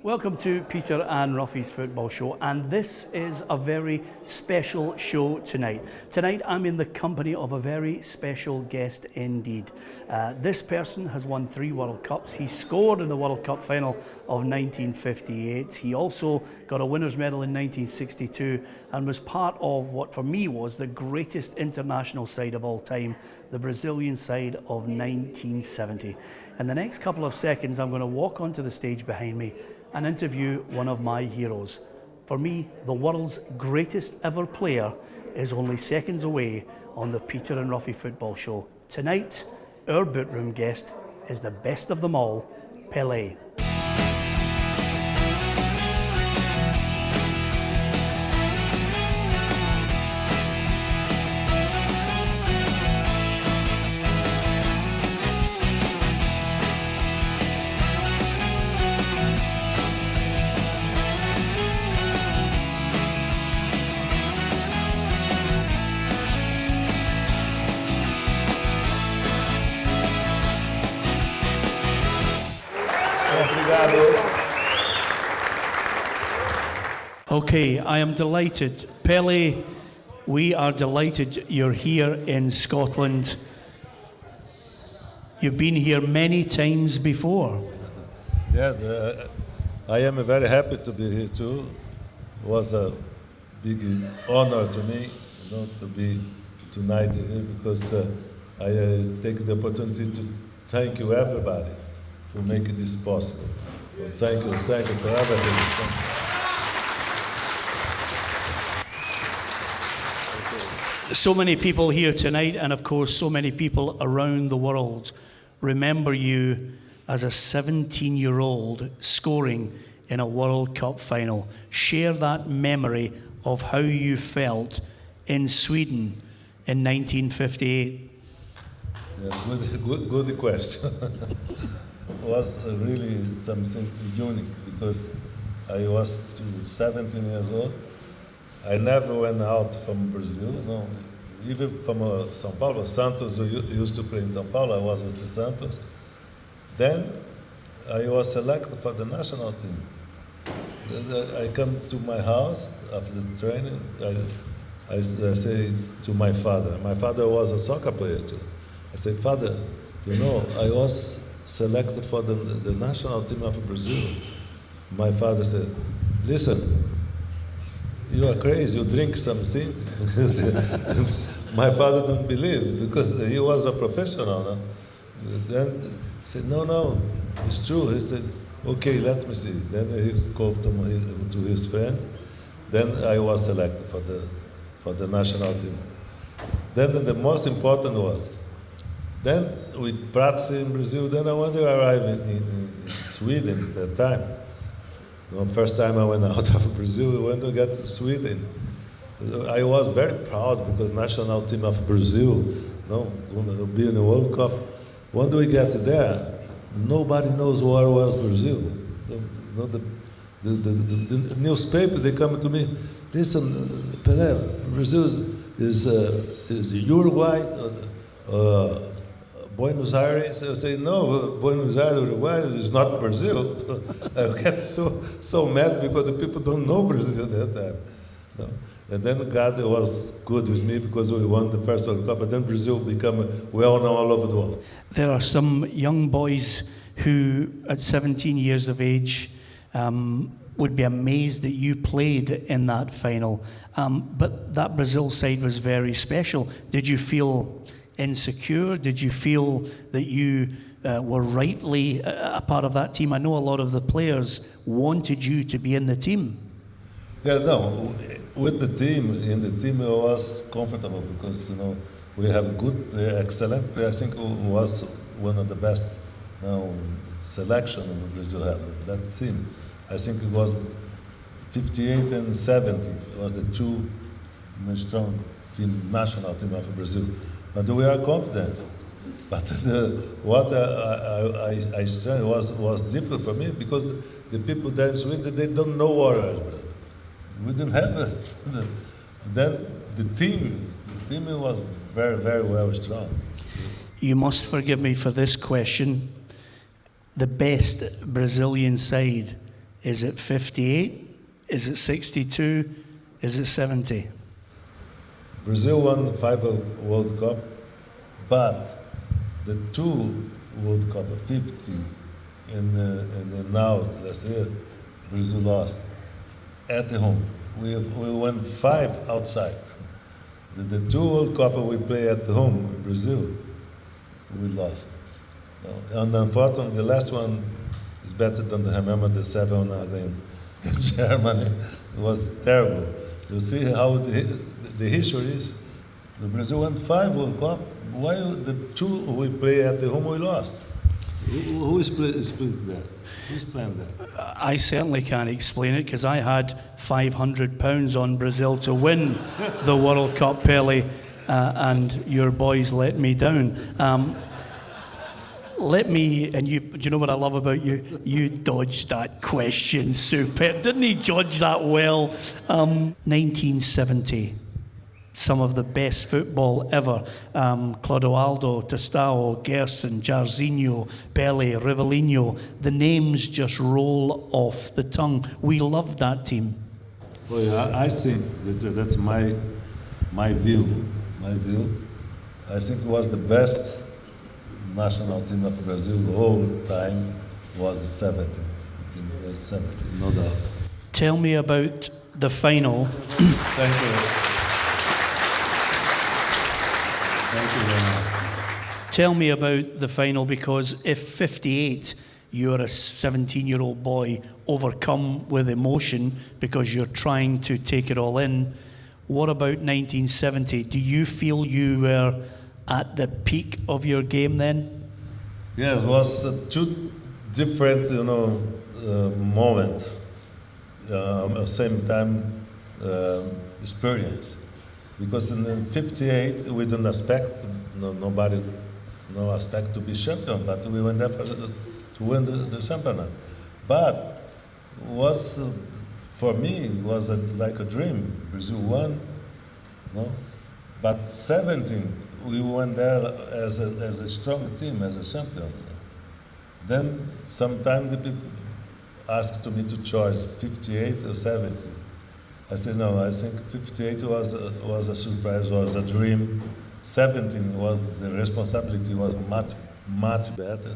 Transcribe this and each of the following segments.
Welcome to Peter and Ruffy's Football Show, and this is a very special show tonight. Tonight I'm in the company of a very special guest indeed. This person has won 3 World Cups. He scored in the World Cup final of 1958. He also got a winner's medal in 1962 and was part of what for me was the greatest international side of all time, the Brazilian side of 1970. In the next couple of seconds I'm going to walk onto the stage behind me and interview one of my heroes. For me, the world's greatest ever player is only seconds away on the Peter and Ruffy Football Show. Tonight, our bootroom guest is the best of them all, Pelé. Okay, I am delighted. Pelé, we are delighted you're here in Scotland. You've been here many times before. Yeah, I am very happy to be here too. It was a big honor to me, to be tonight here because I take the opportunity to thank you everybody for making this possible. So thank you for everything. So many people here tonight, and of course so many people around the world, remember you as a 17-year-old scoring in a World Cup final. Share that memory of how you felt in Sweden in 1958. Yeah, good question. It was really something unique because I was 17 years old. I never went out from Brazil, no. Even from São Paulo. Santos, we used to play in São Paulo. I was with the Santos. Then I was selected for the national team. I come to my house after the training. I say to my father. My father was a soccer player too. I said, Father, I was selected for the national team of Brazil. My father said, listen, you are crazy, you drink something. My father didn't believe because he was a professional. No? Then he said, no, it's true. He said, okay, let me see. Then he called to his friend. Then I was selected for the national team. Then the most important was, then we practiced in Brazil. Then I wanted to arrive in Sweden at that time. The first time I went out of Brazil, we went to get to Sweden. I was very proud because national team of Brazil, going to be in the World Cup. When we get there, nobody knows where was Brazil. The newspaper, they come to me, listen, Pelé, Brazil is Uruguay, Buenos Aires. I say, no, Buenos Aires, Uruguay is not Brazil. I get so mad because the people don't know Brazil at that time. No. And then God was good with me because we won the first World Cup, but then Brazil became well known all over the world. There are some young boys who, at 17 years of age, would be amazed that you played in that final. But that Brazil side was very special. Did you feel insecure? Did you feel that you were rightly a part of that team? I know a lot of the players wanted you to be in the team. Yeah, no, with the team I was comfortable because we have good, excellent player. I think it was one of the best selection in Brazil had that team. I think it was 58 and 70. It was the two strong team, national team of Brazil. But we are confident. But what I stressed was difficult for me because the people there in Sweden, they don't know warriors. We didn't have it. Then the team was very, very well strong. You must forgive me for this question. The best Brazilian side Is it 58? Is it 62? Is it 70? Brazil won 5 World Cup, but the 2 World Cup, 50 and now last year, Brazil lost at home. We won 5 outside. The 2 World Cup we play at home in Brazil, we lost. And unfortunately, the last one is better than I remember the 7 against Germany. It was terrible. You see how the history is. The Brazil won 5 World Cup. Why the 2 we play at the home we lost? Who is split there? Who's playing there? I certainly can't explain it because I had £500 on Brazil to win the World Cup, Pelé, and your boys let me down. And do you know what I love about you? You dodged that question super. Didn't he dodge that well? 1970. Some of the best football ever. Clodoaldo, Tostão, Gerson, Jairzinho, Pelé, Rivellino. The names just roll off the tongue. We loved that team. Well, I think that's my view. My view. I think it was the best national team of Brazil the whole time was the 70. The 70, no doubt. Tell me about the final. Thank you. Thank you very much. Tell me about the final, because if 58, you're a 17-year-old boy overcome with emotion because you're trying to take it all in, what about 1970? Do you feel you were at the peak of your game then? Yeah, it was 2 different, moments, at the same time experience. Because in 58 we didn't expect no expect to be champion, but we went there to win the championship. But was for me was like a dream. Brazil won, no, but 17 we went there as a strong team, as a champion. Then sometimes the people asked me to choose 58 or 70. I said no. I think 58 was a surprise, was a dream. 17 was the responsibility was much better,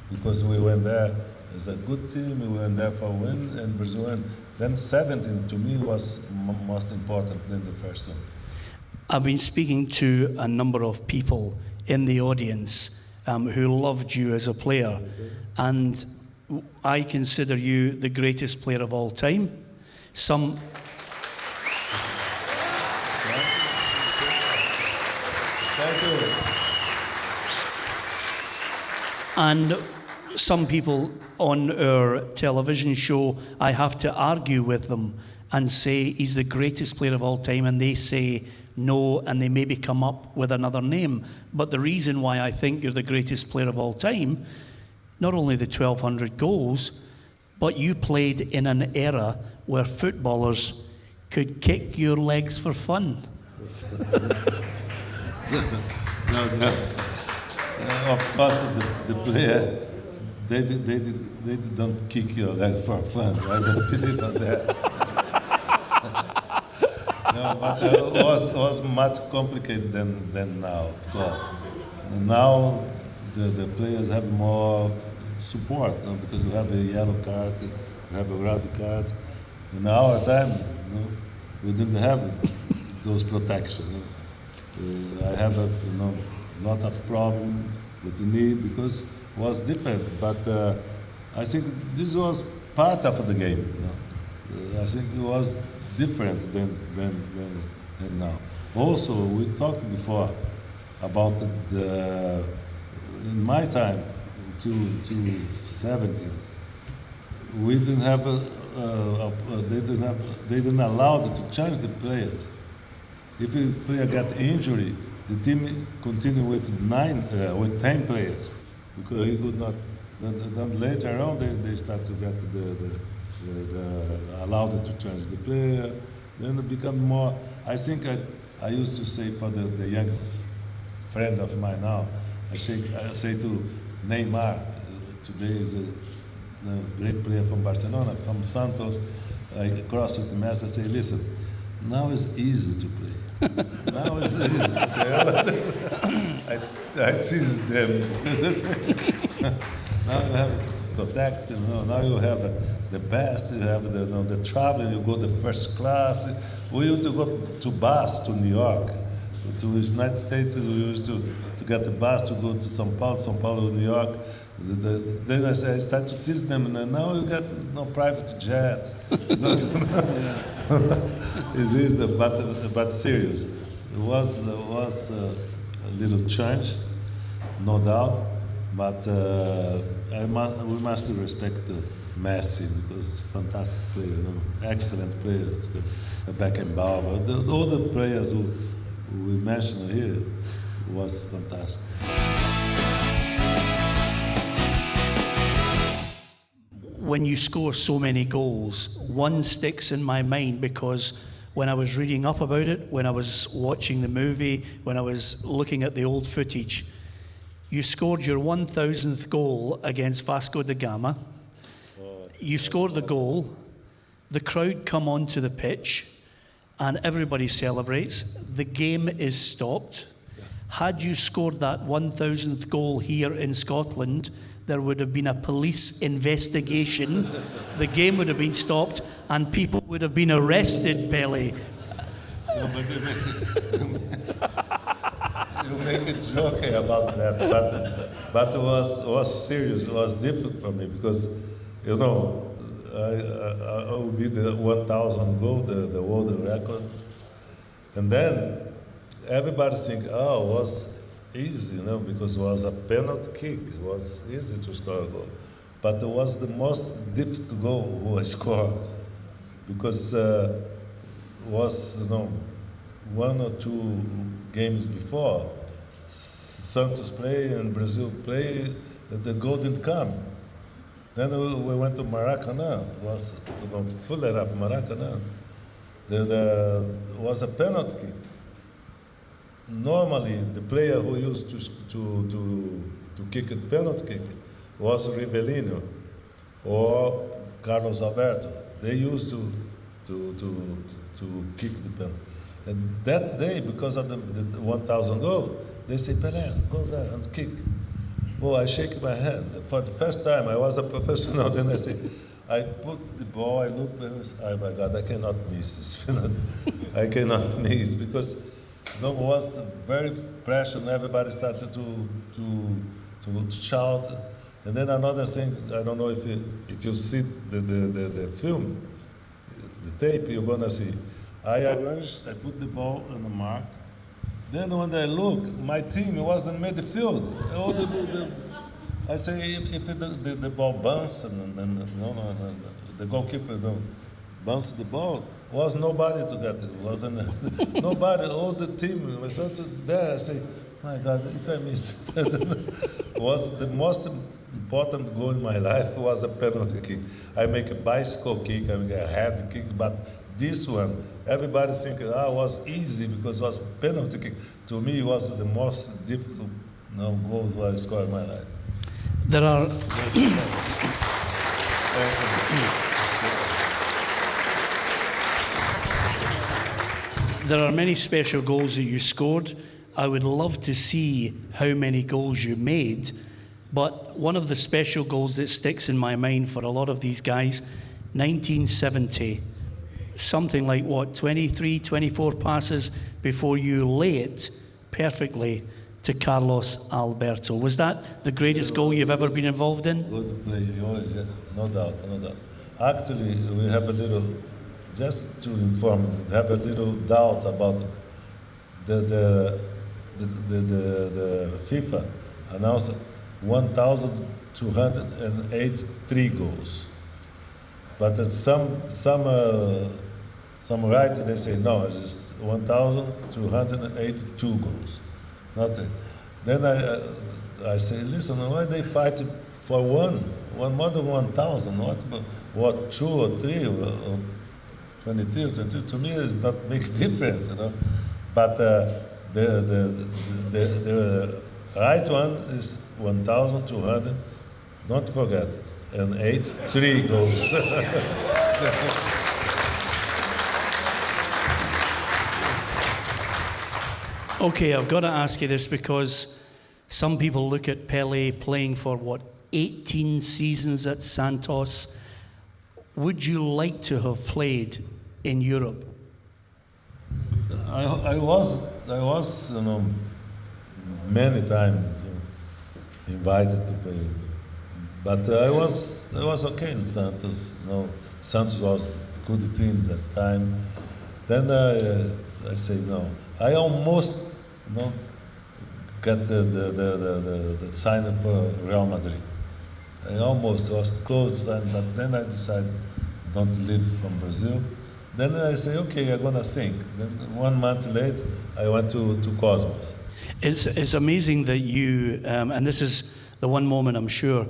because we went there as a good team. We went there for a win, and Brazil won. Then 17 to me was most important than the first one. I've been speaking to a number of people in the audience who loved you as a player, and I consider you the greatest player of all time. Thank you. And some people on our television show, I have to argue with them and say he's the greatest player of all time, and they say no, and they maybe come up with another name. But the reason why I think you're the greatest player of all time, not only the 1,200 goals, but you played in an era where footballers could kick your legs for fun. No, of course, the player, they don't kick your leg for fun. I don't believe on that. No, but it was much complicated than now, of course. And now the players have more support, because we have a yellow card, we have a red card. In our time, we didn't have those protections. I have a lot of problem with the knee because it was different. But I think this was part of the game. I think it was different than now. Also, we talked before about in my time, to 70, we didn't have they didn't allow to change the players. If a player got injury, the team continue with 10 players, because he could not. Then later on, they start to get allowed to change the player. Then it become more. I think I used to say for the youngest friend of mine now, I say to Neymar, today is the great player from Barcelona, from Santos, I crossed with Messi. I say, listen, now it's easy to play. Now it's easy to play. I tease them. Now you have to protect, now you have the best, you have the travel, you go the first class. We used to go to bus to New York, to the United States. We used to get a bus to go to São Paulo, New York. Then I started to teach them, and now you get private jet. It's easy, but serious. It was a little change, no doubt, but we must respect Messi because fantastic player, excellent player, Beckenbauer, all the players who we mentioned here was fantastic. When you score so many goals, one sticks in my mind because when I was reading up about it, when I was watching the movie, when I was looking at the old footage, you scored your 1,000th goal against Vasco da Gama. You scored the goal, the crowd come onto the pitch, and everybody celebrates. The game is stopped. Had you scored that 1,000th goal here in Scotland, there would have been a police investigation. The game would have been stopped, and people would have been arrested, Pelé. You make a joke about that, but it was serious. It was difficult for me because, I will be the 1,000 goal, the world record, and then everybody think, it was easy, because it was a penalty kick. It was easy to score a goal, but it was the most difficult goal I scored because it was, 1 or 2 games before Santos play and Brazil play, the goal didn't come. Then we went to Maracanã. It was full up Maracanã. There was a penalty kick. Normally, the player who used to kick a penalty kick was Rivellino or Carlos Alberto. They used to kick the penalty. And that day, because of the 1,000 goal, they say, Pelé, go there and kick. Oh, I shake my hand. For the first time, I was a professional. Then I say, I put the ball, I look, oh my God, I cannot miss this penalty. I cannot miss because it was very pressure and everybody started to shout. And then another thing, I don't know if you see the film, the tape, you're gonna see. I arranged, I put the ball on the mark. Then when I look, my team was in midfield. I say, if the ball bounces, and the goalkeeper bounces the ball, was nobody to get it. Wasn't nobody, all the team was there. I say, my God, if I miss it. Was the most important goal in my life was a penalty kick. I make a bicycle kick, I make a head kick, but this one, everybody think it was easy because it was penalty kick. To me, it was the most difficult goals I scored in my life. There are there are many special goals that you scored. I would love to see how many goals you made, but one of the special goals that sticks in my mind for a lot of these guys, 1970. Something like, 23, 24 passes before you lay it perfectly to Carlos Alberto. Was that the greatest goal you've ever been involved in? Good play, no doubt. Actually, we have a little, just to inform, have a little doubt about the FIFA announced 1,283 goals. But at some writer, they say, no, it's 1,282 goals. Nothing. Then I say, listen, why they fight for one more than 1,000? What, 2 or 3 or 22, 22? To me, it not make difference, But the right one is 1,200. Don't forget, 2008, 3 goals. Okay, I've got to ask you this because some people look at Pelé playing for, what, 18 seasons at Santos. Would you like to have played in Europe? I was, many times invited to play, but I was okay in Santos. Santos was a good team that time. Then I say no. I almost got the sign for Real Madrid. I almost was close, but then I decided not to leave from Brazil. Then I say, okay, I'm gonna think. Then 1 month later, I went to Cosmos. It's amazing that you, and this is the one moment I'm sure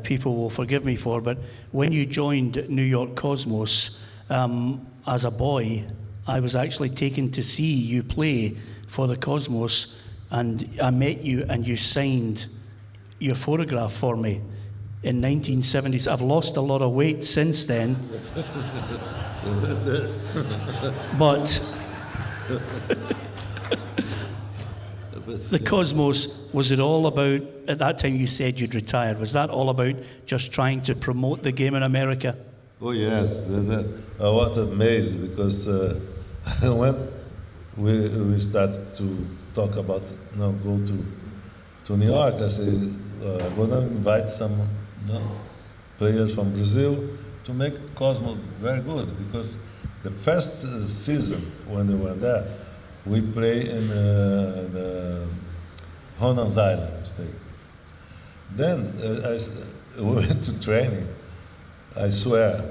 people will forgive me for, but when you joined New York Cosmos as a boy, I was actually taken to see you play for the Cosmos, and I met you and you signed your photograph for me in 1970s. I've lost a lot of weight since then. But the Cosmos, was it all about, at that time you said you'd retired, was that all about just trying to promote the game in America? Oh yes, I was amazed because when we started to talk about go to New York, I said I'm gonna invite some players from Brazil to make Cosmo very good, because the first season when they were there, we play in the Honans Island State. Then we went to training. I swear,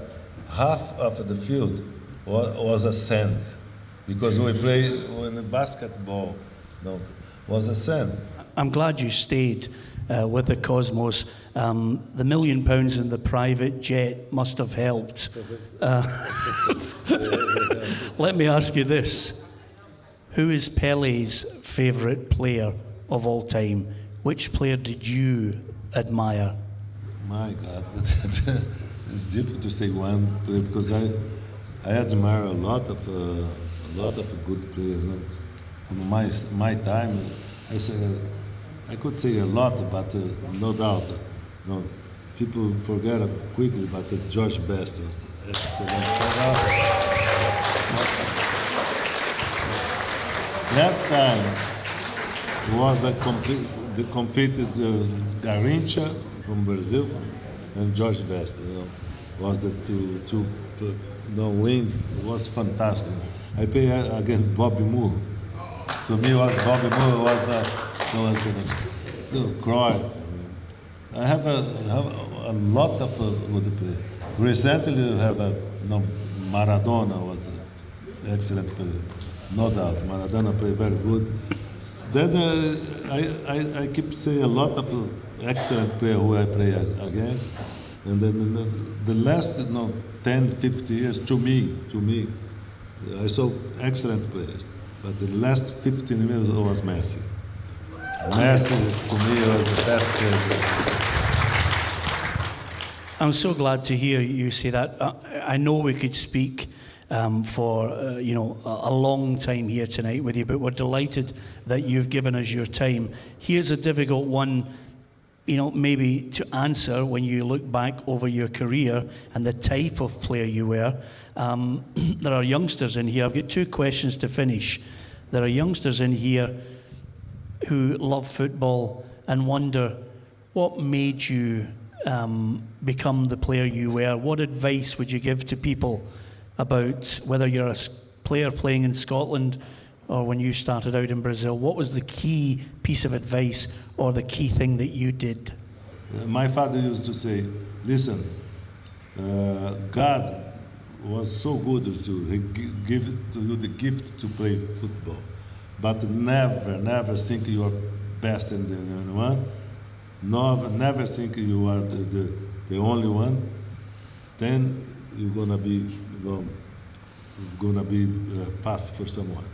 half of the field was a sand, because we play in the basketball. Was a sand. I'm glad you stayed with the Cosmos. The £1 million in the private jet must have helped. Let me ask you this. Who is Pelé's favourite player of all time? Which player did you admire? My God, it's difficult to say one player, because I admire a lot of good players. From my time, I could say a lot, but no doubt, people forget quickly. But George Best was excellent. That time was the competed Garrincha from Brazil and George Best. Was the two wins. It was fantastic. I play against Bobby Moore. To me, Bobby Moore was Cruyff. I have a lot of good players. Recently, we have Maradona was an excellent player, no doubt. Maradona played very good. Then I keep saying a lot of excellent players who I play against. And then the last 10, 50 years, to me, I saw excellent players. But the last 15 years was Messi. Messi, to me, was the best player. I'm so glad to hear you say that. I know we could speak for a long time here tonight with you, but we're delighted that you've given us your time. Here's a difficult one, maybe to answer when you look back over your career and the type of player you were. There are youngsters in here. I've got 2 questions to finish. There are youngsters in here who love football and wonder what made you become the player you were. What advice would you give to people about whether you're a player playing in Scotland or when you started out in Brazil? What was the key piece of advice or the key thing that you did? My father used to say, listen, God was so good to you. He gave to you the gift to play football. But never think you are best in the one. No, never think you are the only one. Then you're gonna be passed for someone.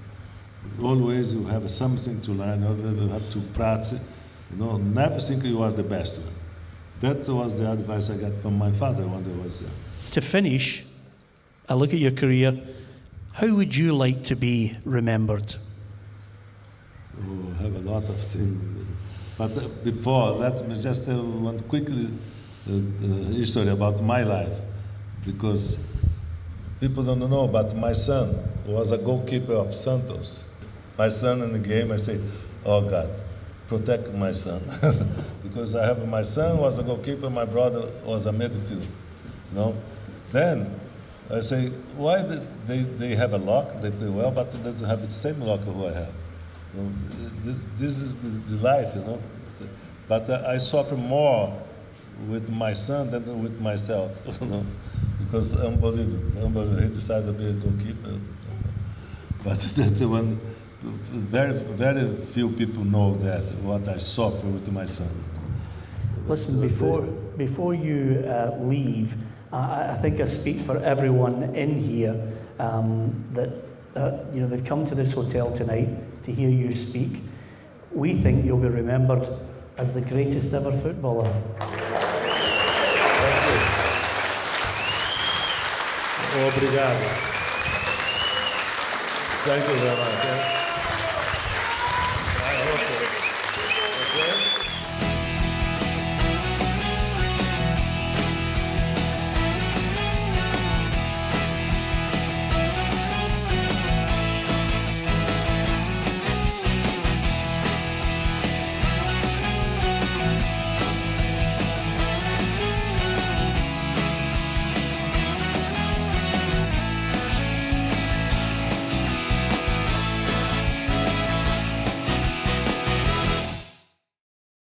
Always you have something to learn. You have to practice. Never think you are the best one. That was the advice I got from my father when I was there. To finish, a look at your career. How would you like to be remembered? Oh, I have a lot of things. But before, let me just tell one quickly history about my life, because people don't know, but my son was a goalkeeper of Santos. My son in the game, I say, oh God, protect my son. Because I have my son was a goalkeeper, my brother was a midfield. Then I say, why they have a lock, they play well, but they don't have the same lock who I have. This is the life, But I suffer more with my son than with myself, because unbelievable. He decided to be a goalkeeper. But that's one, very few people know that, what I suffer with my son. Listen, before you leave, I think I speak for everyone in here that they've come to this hotel tonight to hear you speak. We think you'll be remembered as the greatest ever footballer. Thank you. Obrigado. Thank you very much.